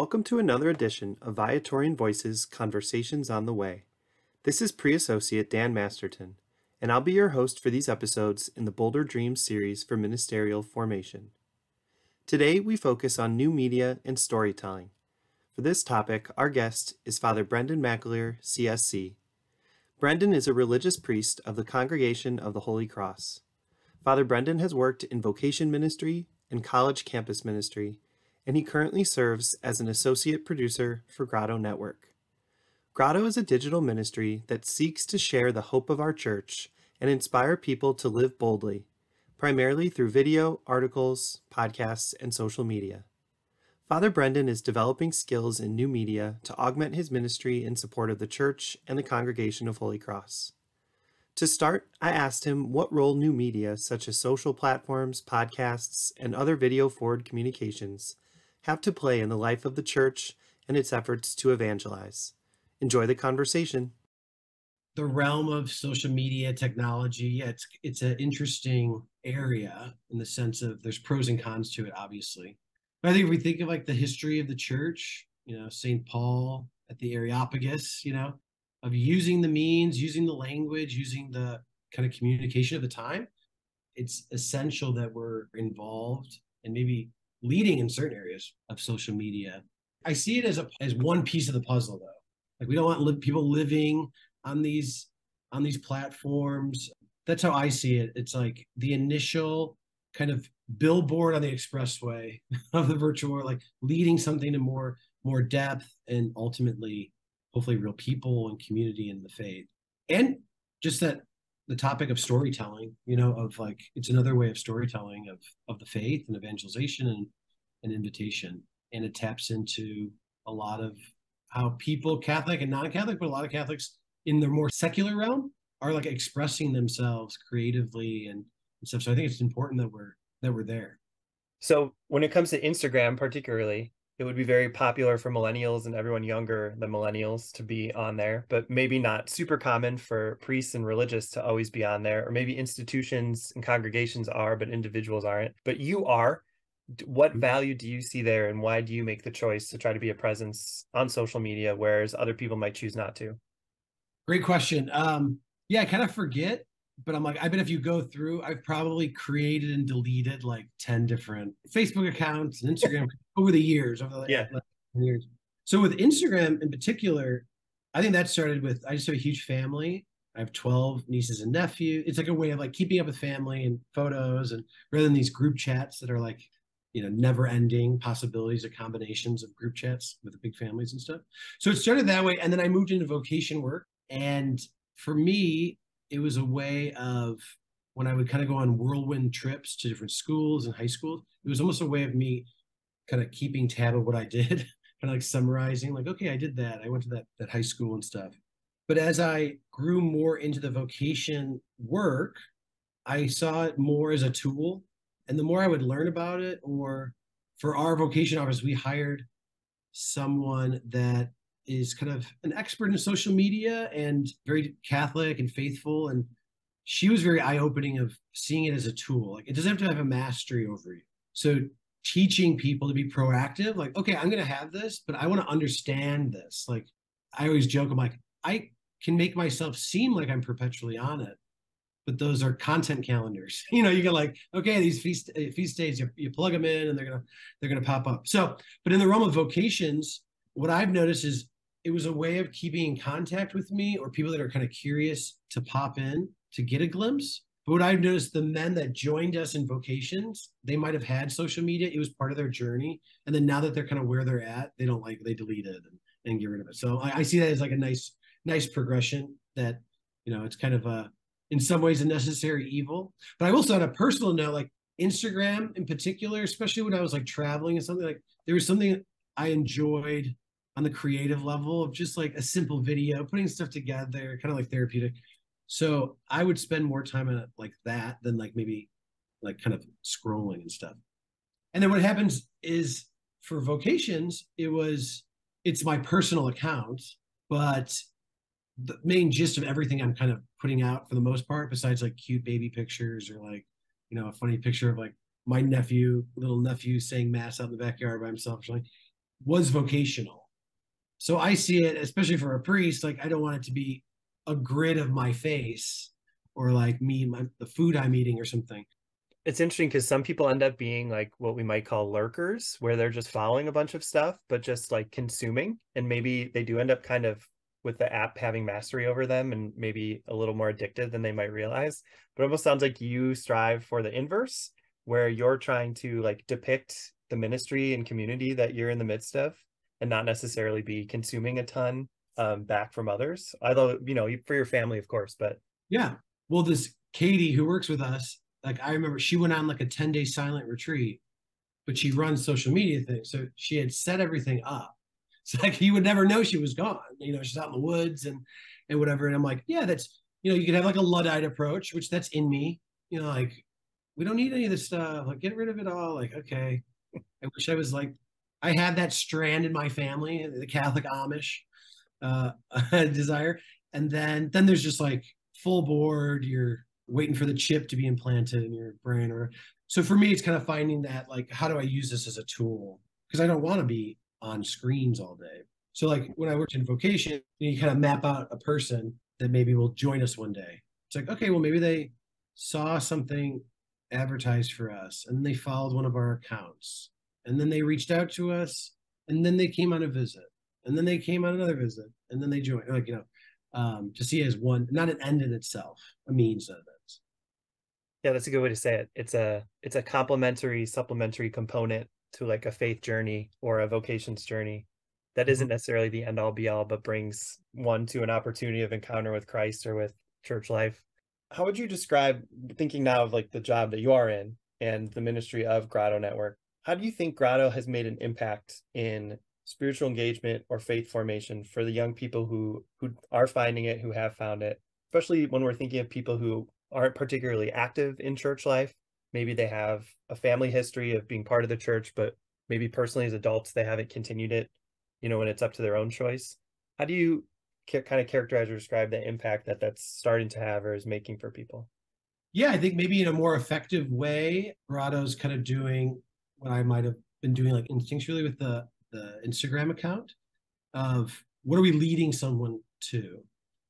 Welcome to another edition of Viatorian Voices Conversations on the Way. This is Pre-Associate Dan Masterton, and I'll be your host for these episodes in the Bolder Dreams series for ministerial formation. Today we focus on new media and storytelling. For this topic, our guest is Father Brendan McAleer, CSC. Brendan is a religious priest of the Congregation of the Holy Cross. Father Brendan has worked in vocation ministry and college campus ministry, and he currently serves as an associate producer for Grotto Network. Grotto is a digital ministry that seeks to share the hope of our church and inspire people to live boldly, primarily through video, articles, podcasts, and social media. Father Brendan is developing skills in new media to augment his ministry in support of the church and the Congregation of Holy Cross. To start, I asked him what role new media such as social platforms, podcasts, and other video-forward communications have to play in the life of the church and its efforts to evangelize. Enjoy the conversation. The realm of social media technology, it's an interesting area in the sense of there's pros and cons to it, obviously. But I think if we think of like the history of the church, St. Paul at the Areopagus, of using the means, using the language, using the kind of communication of the time, it's essential that we're involved and maybe leading in certain areas of social media. I see it as one piece of the puzzle, though. Like we don't want people living on these platforms. That's how I see it. It's like the initial kind of billboard on the expressway of the virtual world, like leading something to more depth and ultimately, hopefully, real people and community in the faith. And just that the topic of storytelling, of like it's another way of storytelling of the faith and evangelization and invitation. And it taps into a lot of how people, Catholic and non-Catholic, but a lot of Catholics in their more secular realm are like expressing themselves creatively and stuff. So I think it's important that we're there. So when it comes to Instagram particularly, it would be very popular for millennials and everyone younger than millennials to be on there, but maybe not super common for priests and religious to always be on there, or maybe institutions and congregations are, but individuals aren't. But you are. What value do you see there, and why do you make the choice to try to be a presence on social media, whereas other people might choose not to? Great question. I kind of forget, but I'm like, I bet if you go through, I've probably created and deleted like 10 different Facebook accounts and Instagram over the years, last 10 years. So with Instagram in particular, I think that started with, I just have a huge family. I have 12 nieces and nephews. It's like a way of like keeping up with family and photos, and rather than these group chats that are like, never ending possibilities of combinations of group chats with the big families and stuff. So it started that way. And then I moved into vocation work. And for me, it was a way of when I would kind of go on whirlwind trips to different schools and high schools, it was almost a way of me kind of keeping tab of what I did, kind of like summarizing, like, okay, I did that. I went to that high school and stuff. But as I grew more into the vocation work, I saw it more as a tool. And the more I would learn about it, or for our vocation office, we hired someone that is kind of an expert in social media and very Catholic and faithful. And she was very eye-opening of seeing it as a tool. Like it doesn't have to have a mastery over you. So teaching people to be proactive, like, okay, I'm going to have this, but I want to understand this. Like I always joke, I'm like, I can make myself seem like I'm perpetually on it, but those are content calendars. You get like, okay, these feast days, you plug them in and they're gonna pop up. So, but in the realm of vocations, what I've noticed is it was a way of keeping in contact with me or people that are kind of curious to pop in to get a glimpse. But what I've noticed, the men that joined us in vocations, they might have had social media. It was part of their journey. And then now that they're kind of where they're at, they delete it and get rid of it. So I see that as like a nice progression that, it's kind of in some ways a necessary evil. But I also on a personal note, like Instagram in particular, especially when I was like traveling and something, like there was something I enjoyed on the creative level of just like a simple video, putting stuff together, kind of like therapeutic. So I would spend more time on it like that than like maybe like kind of scrolling and stuff. And then what happens is for vocations, it's my personal account, but the main gist of everything I'm kind of putting out for the most part, besides like cute baby pictures or like, a funny picture of like my little nephew saying mass out in the backyard by himself or something, was vocational. So I see it, especially for a priest, like I don't want it to be a grid of my face or like the food I'm eating or something. It's interesting because some people end up being like what we might call lurkers, where they're just following a bunch of stuff, but just like consuming. And maybe they do end up kind of with the app having mastery over them and maybe a little more addicted than they might realize. But it almost sounds like you strive for the inverse, where you're trying to like depict the ministry and community that you're in the midst of and not necessarily be consuming a ton back from others. Although, for your family, of course, but Yeah. Well, this Katie who works with us, like I remember she went on like a 10-day silent retreat, but she runs social media things. So she had set everything up. So like you would never know she was gone. She's out in the woods and whatever. And I'm like, yeah, that's you could have like a Luddite approach, which that's in me. Like we don't need any of this stuff. Like get rid of it all. Like, okay. I wish I was like I had that strand in my family, the Catholic Amish desire. And then there's just like full board, you're waiting for the chip to be implanted in your brain. Or so for me, it's kind of finding that like, how do I use this as a tool? Because I don't want to be on screens all day. So like when I worked in vocation, you kind of map out a person that maybe will join us one day. It's like, okay, well, maybe they saw something advertised for us and they followed one of our accounts. And then they reached out to us and then they came on a visit. And then they came on another visit and then they joined. Like, to see it as one, not an end in itself, a means of it. yeah, that's a good way to say it. It's a complementary, supplementary component to like a faith journey or a vocations journey that isn't necessarily the end all be all, but brings one to an opportunity of encounter with Christ or with church life. How would you describe, thinking now of like the job that you are in and the ministry of Grotto Network, how do you think Grotto has made an impact in spiritual engagement or faith formation for the young people who are finding it, who have found it, especially when we're thinking of people who aren't particularly active in church life? Maybe they have a family history of being part of the church, but maybe personally as adults, they haven't continued it, when it's up to their own choice. How do you kind of characterize or describe the impact that that's starting to have or is making for people? Yeah, I think maybe in a more effective way, Grotto's kind of doing what I might have been doing like instinctually with the Instagram account of what are we leading someone to?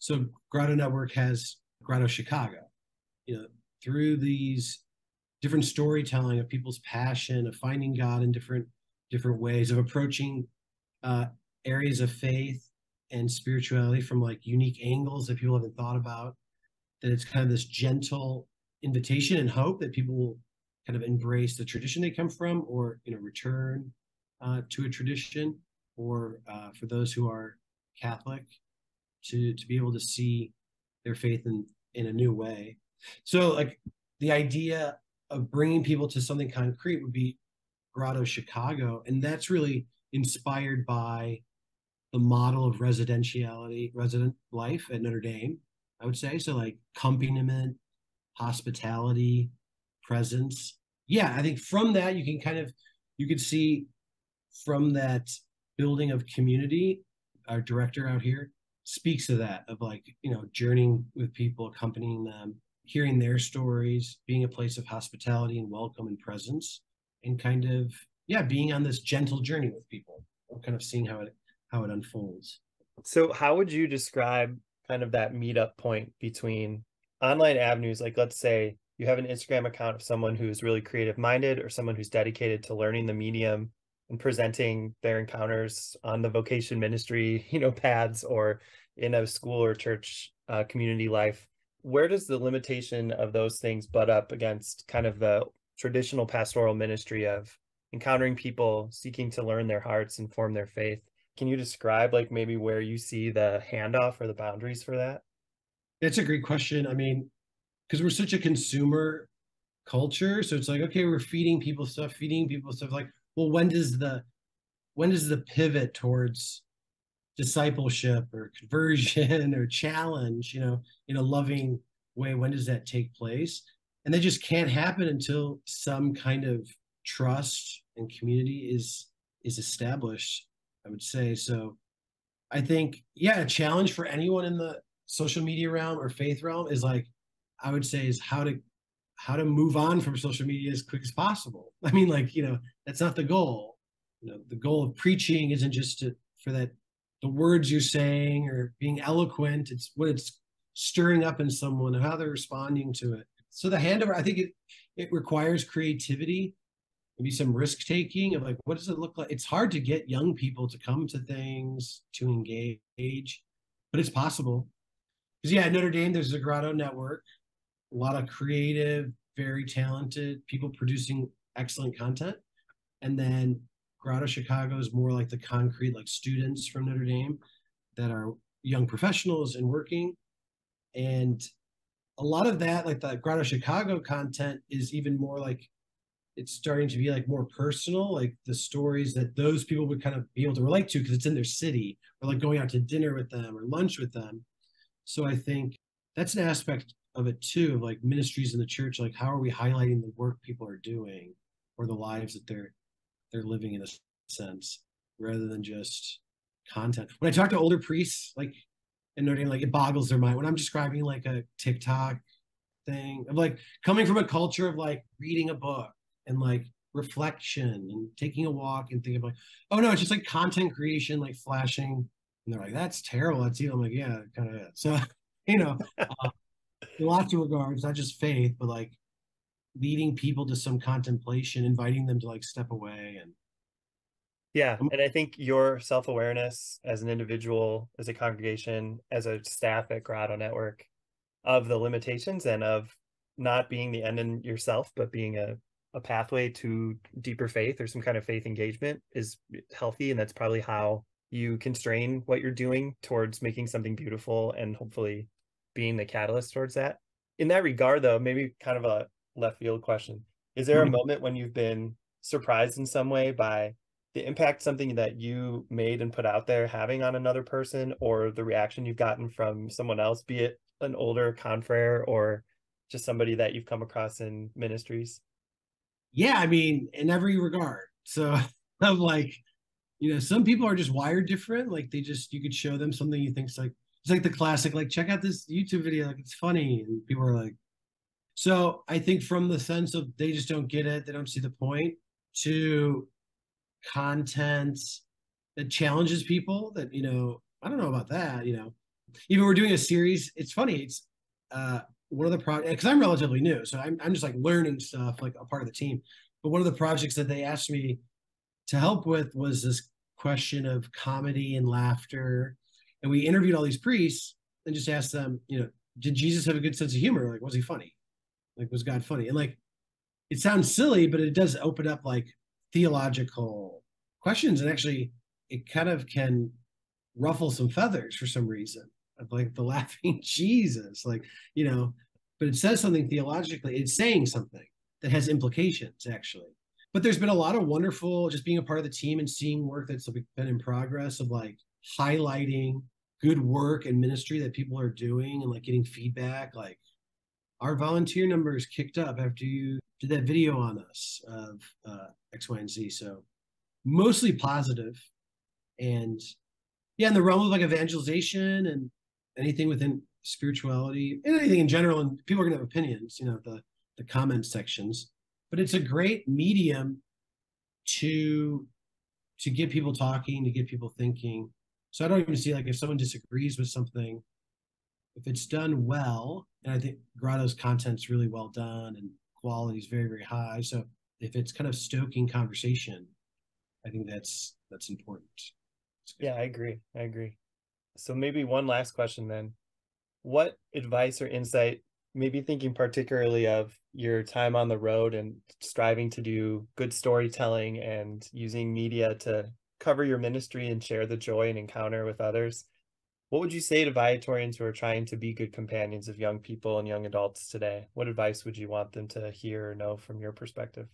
So Grotto Network has Grotto Chicago, through these different storytelling of people's passion of finding God in different ways of approaching areas of faith and spirituality from like unique angles that people haven't thought about. That it's kind of this gentle invitation and hope that people will kind of embrace the tradition they come from, or return to a tradition, or for those who are Catholic to be able to see their faith in a new way. So like the idea of bringing people to something concrete would be Grotto Chicago, and that's really inspired by the model of resident life at Notre Dame, I would say. So like accompaniment, hospitality, presence. Yeah, I think from that you could see from that building of community, our director out here speaks of that, of like, journeying with people, accompanying them, hearing their stories, being a place of hospitality and welcome and presence, and kind of, yeah, being on this gentle journey with people, kind of seeing how it unfolds. So how would you describe kind of that meetup point between online avenues? Like, let's say you have an Instagram account of someone who's really creative minded or someone who's dedicated to learning the medium and presenting their encounters on the vocation ministry, paths, or in a school or church community life. Where does the limitation of those things butt up against kind of the traditional pastoral ministry of encountering people, seeking to learn their hearts and form their faith? Can you describe like maybe where you see the handoff or the boundaries for that? That's a great question. I mean, because we're such a consumer culture, so it's like, okay, we're feeding people stuff. Like, well, when does the pivot towards discipleship or conversion or challenge, in a loving way, when does that take place? And that just can't happen until some kind of trust and community is established, I would say. So I think, yeah, a challenge for anyone in the social media realm or faith realm is like, I would say, is how to move on from social media as quick as possible. I mean, like, that's not the goal. the goal of preaching isn't just for that the words you're saying or being eloquent. It's what it's stirring up in someone and how they're responding to it. So the handover, I think it requires creativity, maybe some risk taking of like, what does it look like? It's hard to get young people to come to things, to engage, but it's possible. Because yeah, at Notre Dame, there's a Grotto network, a lot of creative, very talented people producing excellent content. And then Grotto Chicago is more like the concrete, like students from Notre Dame that are young professionals and working. And a lot of that, like the Grotto Chicago content, is even more like it's starting to be like more personal, like the stories that those people would kind of be able to relate to because it's in their city, or like going out to dinner with them or lunch with them. So I think that's an aspect of it too, of like ministries in the church, like how are we highlighting the work people are doing or the lives that they're living in a sense, rather than just content. When I talk to older priests, like in Notre Dame, like it boggles their mind when I'm describing like a TikTok thing of like coming from a culture of like reading a book and like reflection and taking a walk and thinking like, oh no, it's just like content creation, like flashing. And they're like, that's terrible. That's you. I'm like, yeah, kind of. So, in lots of regards, not just faith, but like leading people to some contemplation, inviting them to like step away. And Yeah. And I think your self-awareness as an individual, as a congregation, as a staff at Grotto Network, of the limitations and of not being the end in yourself, but being a pathway to deeper faith or some kind of faith engagement is healthy. And that's probably how you constrain what you're doing towards making something beautiful and hopefully being the catalyst towards that. In that regard, though, maybe kind of a left field question. Is there a moment when you've been surprised in some way by the impact something that you made and put out there having on another person, or the reaction you've gotten from someone else, be it an older confrere or just somebody that you've come across in ministries? Yeah, I mean, in every regard. So I'm like, some people are just wired different. Like you could show them something you think's like, it's like the classic, like, check out this YouTube video, like it's funny. And people are like, so I think from the sense of they just don't get it, they don't see the point, to content that challenges people that, I don't know about that, even we're doing a series. It's funny. It's one of the projects, because I'm relatively new, so I'm just like learning stuff, like a part of the team. But one of the projects that they asked me to help with was this question of comedy and laughter. And we interviewed all these priests and just asked them, did Jesus have a good sense of humor? Like, was he funny? Like, was God funny? And like, it sounds silly, but it does open up like theological questions. And actually, it kind of can ruffle some feathers for some reason, of like the laughing Jesus, like, but it says something theologically. It's saying something that has implications, actually. But there's been a lot of wonderful, just being a part of the team and seeing work that's been in progress, of like highlighting good work and ministry that people are doing and like getting feedback. Like, our volunteer numbers kicked up after you did that video on us of X, Y, and Z. So mostly positive. And yeah, in the realm of like evangelization and anything within spirituality and anything in general, and people are going to have opinions, the comment sections, but it's a great medium to get people talking, to get people thinking. So I don't even see, like, if someone disagrees with something, if it's done well, and I think Grotto's content's really well done and quality is very, very high. So if it's kind of stoking conversation, I think that's important. Yeah, I agree. So maybe one last question then. What advice or insight, maybe thinking particularly of your time on the road and striving to do good storytelling and using media to cover your ministry and share the joy and encounter with others, what would you say to Viatorians who are trying to be good companions of young people and young adults today? What advice would you want them to hear or know from your perspective?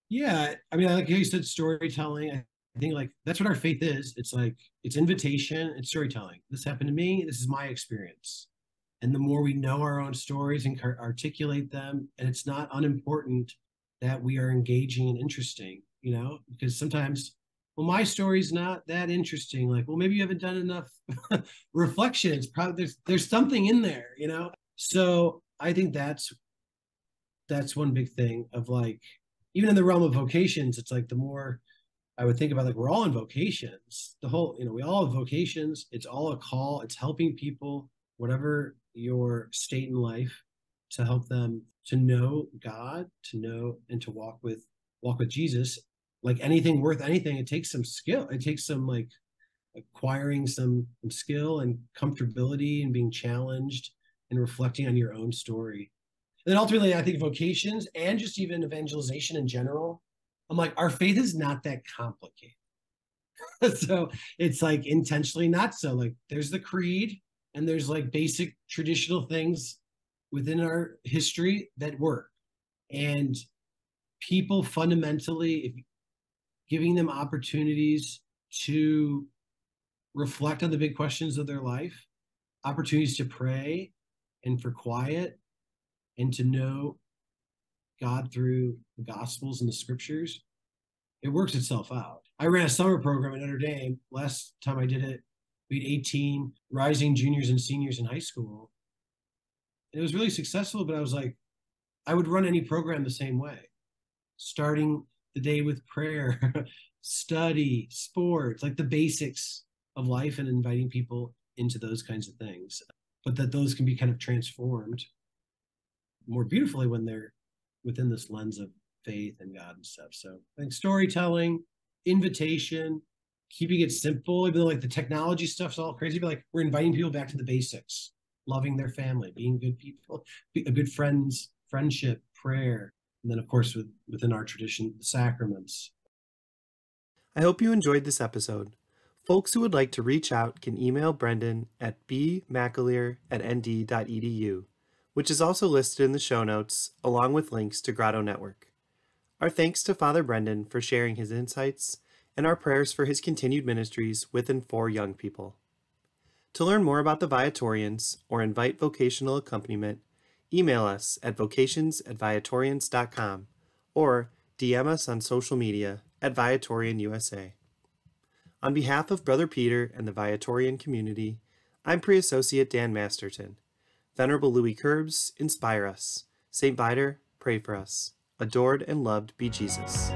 Yeah, I mean, like you said, storytelling. I think like that's what our faith is. It's like it's invitation, it's storytelling. This happened to me. This is my experience. And the more we know our own stories and articulate them, and it's not unimportant that we are engaging and interesting, because sometimes, well, my story's not that interesting. Like, well, maybe you haven't done enough reflection. It's probably there's something in there, So I think that's one big thing of like, even in the realm of vocations, it's like the more I would think about like we're all in vocations. The whole, we all have vocations. It's all a call. It's helping people, whatever your state in life, to help them to know God, to know and to walk with Jesus. Like anything worth anything, it takes some skill. It takes some like acquiring some skill and comfortability and being challenged and reflecting on your own story. And then ultimately, I think vocations and just even evangelization in general, I'm like, our faith is not that complicated. So it's like intentionally not so. Like there's the creed and there's like basic traditional things within our history that work. And people fundamentally, if giving them opportunities to reflect on the big questions of their life, opportunities to pray and for quiet and to know God through the Gospels and the Scriptures, it works itself out. I ran a summer program at Notre Dame. Last time I did it, we had 18 rising juniors and seniors in high school. And it was really successful, but I was like, I would run any program the same way, starting the day with prayer, study, sports, like the basics of life, and inviting people into those kinds of things. But that those can be kind of transformed more beautifully when they're within this lens of faith and God and stuff. So I think storytelling, invitation, keeping it simple, even though like the technology stuff's all crazy, but like we're inviting people back to the basics, loving their family, being good people, a good friends, friendship, prayer, and then of course within our tradition, the sacraments. I hope you enjoyed this episode. Folks who would like to reach out can email Brendan at bmcaleer@nd.edu, which is also listed in the show notes, along with links to Grotto Network. Our thanks to Father Brendan for sharing his insights, and our prayers for his continued ministries with and for young people. To learn more about the Viatorians or invite vocational accompaniment, email us at vocations@viatorians.com or DM us on social media at ViatorianUSA. On behalf of Brother Peter and the Viatorian community, I'm Pre-Associate Dan Masterton. Venerable Louis Curbs, inspire us. St. Viator, pray for us. Adored and loved be Jesus.